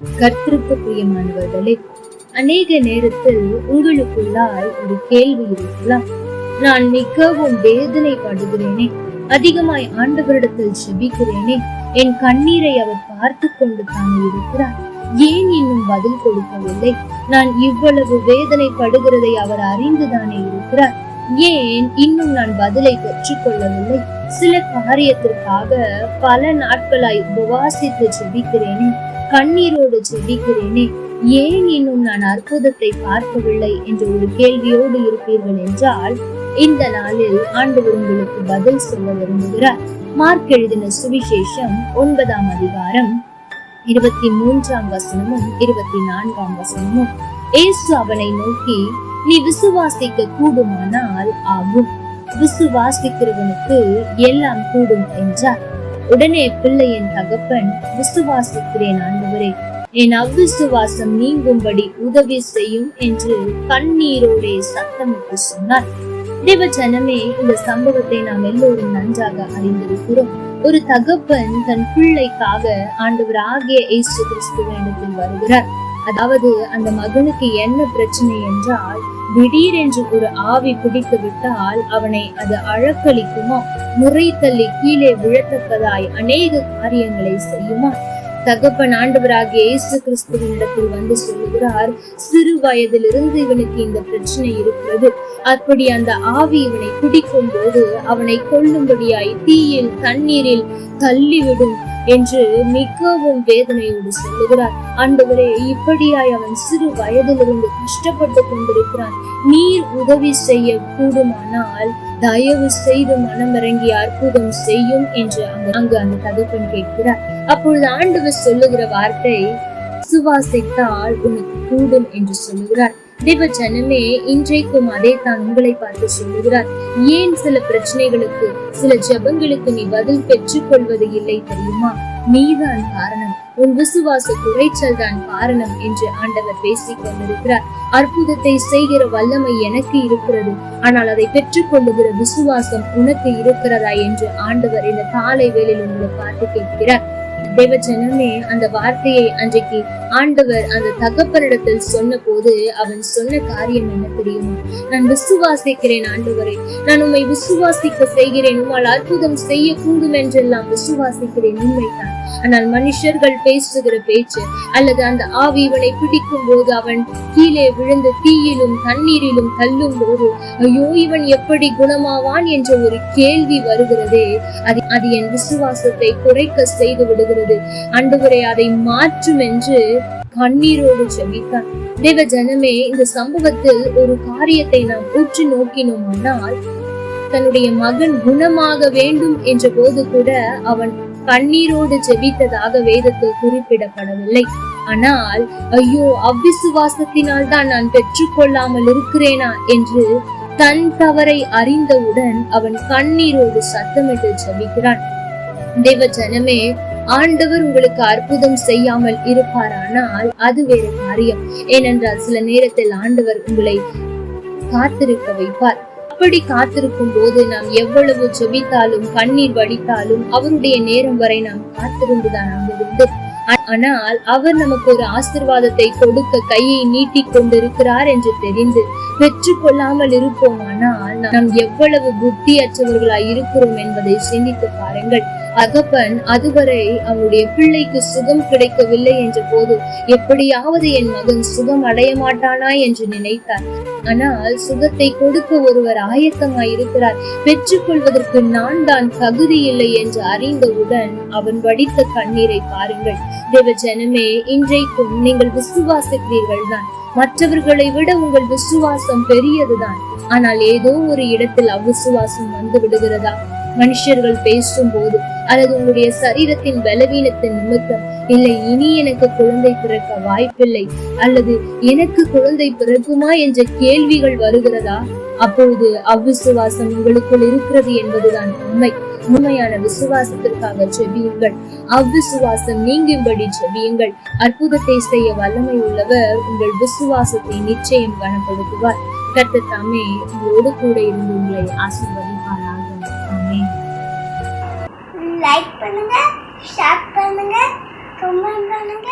கர்த்தருக்கு பிரியமானவர்களே, அநேக நேரத்தில் உங்களுக்குள்ளாய் ஒரு கேள்வி இருக்கலாம். நான் மிகவும் வேதனைப்படுகிறேனே, அதிகமாய் ஆண்டவரிடத்தில் செபிக்கிறேனே, என் கண்ணீரை அவர் பார்த்து கொண்டு தானே இருக்கிறார், ஏன் இன்னும் பதில் கொடுக்கவில்லை? நான் இவ்வளவு வேதனைப்படுகிறதை அவர் அறிந்துதானே இருக்கிறார், ஏன் இன்னும் நான் பதிலை பெற்றுக் கொள்ளவில்லை? சில காரியத்திற்காக பல நாட்களாய் உபவாசித்து செபிக்கிறேனே, கண்ணீரோடு செபிக்கிறேனே, ஏன் இன்னும் நான் அற்புதத்தை பார்க்கவில்லை என்ற ஒரு கேள்வியோடு இருப்பீர்கள் என்றால், இந்த நாளில் ஆண்டவர் உங்களுக்கு பதில் சொல்ல விரும்புகிறார். மார்க் எழுதின சுவிசேஷம் 9ஆம் அதிகாரம் 23ஆம் வசனமும் 24ஆம் வசனமும், இயேசு அவனை நோக்கி, நீ விசுவாசிக்க கூடுமானால் ஆகும், விசுவாசிக்கிறவனுக்கு எல்லாம் கூடும் என்றார். உடனே பிள்ளையின் தகப்பன், விசுவாசிக்கிறேன் ஆண்டவரே, என் அவ்விசுவாசம் நீங்கும்படி உதவி செய்யும் என்று கண்ணீரோடே சத்தமிட்டு சொன்னார். தேவ ஜனமே, இந்த சம்பவத்தை நாம் எல்லோரும் நன்றாக அறிந்திருக்கிறோம். ஒரு தகப்பன் தன் பிள்ளைக்காக ஆண்டவர் ஆகிய இயேசு கிறிஸ்துவினிடத்தில் வருகிறார். அதாவது அந்த மகனுக்கு என்ன பிரச்சனை என்றால், திடீரென்று ஒரு ஆவி பிடித்து விட்டால் அவனை அது அழக்களிக்குமா, முறை தள்ளி கீழே விழத்தக்கதாய் அநேக காரியங்களை செய்யுமா? தகப்பன் ஆண்டவராகிய இயேசு கிறிஸ்துவினிடத்தில் வந்து சொல்லுகிறார், சிறு வயதிலிருந்து இவனுக்கு இந்த பிரச்சனை இருக்கிறது. அப்படி அந்த ஆவி இவனை பிடிக்கும் போது அவனை கொல்லும்படியாய் தீயில் தண்ணீரில் தள்ளிவிடும் என்று மிகவும் வேதனையோடு சொல்லுகிறார். ஆண்டவரே, இப்படியாய் அவன் சிறு வயதிலிருந்து கஷ்டப்பட்டு கொண்டிருக்கிறான், நீர் உதவி செய்ய கூடுமானால் தயவு செய்து மனமிறங்கி அற்புதம் செய்யும் என்று அங்கு அந்த தகப்பன் கேட்கிறார். அப்பொழுது ஆண்டவர் சொல்லுகிற வார்த்தை, விசுவாசித்தால் உனக்கு கூடும் என்று சொல்லுகிறார். தேவ ஜனமே, இன்றைக்கும் அதை தான் உங்களை பார்த்து சொல்லுகிறார். ஏன் சில பிரச்சனைகளுக்கு, சில ஜெபங்களுக்கு நீ பதில் பெற்றுக் கொள்வது இல்லை தெரியுமா? நீதான் காரணம், உன் விசுவாச குறைச்சல் தான் காரணம் என்று ஆண்டவர் பேசிக் கொண்டிருக்கிறார். அற்புதத்தை செய்கிற வல்லமை எனக்கு இருக்கிறது, ஆனால் அதை பெற்றுக் கொள்ளுகிற விசுவாசம் உனக்கு இருக்கிறதா என்று ஆண்டவர் இந்த காலை வேளையில் உங்களை பார்த்து கேட்கிறார். தேவ ஜனமே, அந்த வார்த்தையை அன்றைக்கு ஆண்டவர் அந்த தகப்பனிடத்தில் சொன்ன போது அவன் சொன்ன காரியம் என்ன தெரியுமா? நான் விசுவாசிக்கிறேன் ஆண்டவரே, நான் உம்மை விசுவாசிக்க செய்கிறேன், உம்மால் அற்புதம் செய்ய கூடும் என்றெல்லாம் விசுவாசிக்கிறேன், உண்மைதான். ஆனால் மனுஷர்கள் பேசுகிற பேச்சு அல்லது அந்த ஆவி இவனை பிடிக்கும் போது அவன் கீழே விழுந்து தீயிலும் தண்ணீரிலும் தள்ளும் போது, ஐயோ இவன் எப்படி குணமாவான் என்ற ஒரு கேள்வி வருகிறதே, அது என் விசுவாசத்தை குறைக்க செய்து விடுகிறது. ஆண்டவரே, அதை மாற்றும் என்று கண்ணீரோடு ஜெபித்தான். தேவ ஜனமே, இந்த சம்பவத்தில் ஒரு காரியத்தை நாம் உற்று நோக்கினோமானால், தன்னுடைய மகன் குணமாக வேண்டும் என்ற போது கூட அவன் கண்ணீரோடு ஜெபித்ததாக வேதத்தில் குறிப்பிடப்படவில்லை. ஆனால் ஐயோ, அவ்விசுவாசத்தினால் தான் நான் பெற்றுக்கொள்ளாமல் இருக்கிறேனா என்று தன் தவறை அறிந்தவுடன் அவன் கண்ணீரோடு சத்தமிட்டு ஜெபிக்கிறான். தேவ ஜனமே, ஆண்டவர் உங்களுக்கு அற்புதம் செய்யாமல் இருப்பாரானால் அது வேறு காரியம். ஏனென்றால் சில நேரத்தில் ஆண்டவர் உங்களை காத்திருக்க வைப்பார். அப்படி காத்திருக்கும் போது நாம் எவ்வளவு ஜெபித்தாலும் கண்ணீர் வடித்தாலும் அவருடைய நேரம் வரை நாம் காத்திருந்துதான் அங்கிருந்து. ஆனால் அவர் நமக்கு ஒரு ஆசீர்வாதத்தை கொடுக்க கையை நீட்டி கொண்டிருக்கிறார் என்று தெரிந்து பெற்றுக் கொள்ளாமல் இருப்போமானால் நாம் எவ்வளவு புத்தியற்றவர்களாய் இருக்கிறோம் என்பதை சிந்தித்து பாருங்கள். தகப்பன் அதுவரை அவனுடைய பிள்ளைக்கு சுகம் கிடைக்கவில்லை என்ற போது எப்படியாவது என் மகன் சுகம் அடைய மாட்டானா என்று நினைத்தார். ஆனால் சுகத்தை கொடுக்க ஒருவர் ஆயத்தமாய் இருக்கிறார், பெற்றுக்கொள்வதற்கு நான் தான் தகுதி இல்லை என்று அறிந்தவுடன் அவன் வடித்த கண்ணீரை பாருங்கள். தேவ ஜனமே, இன்றைக்கும் நீங்கள் விசுவாசிக்கிறீர்கள் தான், மற்றவர்களை விட உங்கள் விசுவாசம் பெரியதுதான். ஆனால் ஏதோ ஒரு இடத்தில் அவ்விசுவாசம் வந்து விடுகிறதா? மனுஷர்கள் பேசும் போது அல்லது உங்களுடைய சரீரத்தின் பலவீனத்தின் நிமித்தம், இல்லை இனி எனக்கு குழந்தை பிறக்க வாய்ப்பில்லை அல்லது எனக்கு குழந்தை பிறக்குமா என்ற கேள்விகள் வருகிறதா? அப்பொழுது அவ்விசுவாசம் உங்களுக்குள் இருக்கிறது என்பதுதான் உண்மை. உண்மையான விசுவாசத்திற்காக ஜெபியுங்கள், அவ்விசுவாசம் நீங்கும்படி ஜெபியுங்கள். அற்புதத்தை செய்ய வல்லமை உள்ளவர் உங்கள் விசுவாசத்தை நிச்சயம் கனப்படுத்துவார். கர்த்தர் தாமே உங்களோடு கூட இருந்து உங்களை ஆசீர்வதிப்பாராக. ஆமென். லைக் பண்ணுங்க, ஷேர் பண்ணுங்க, கமெண்ட் பண்ணுங்க.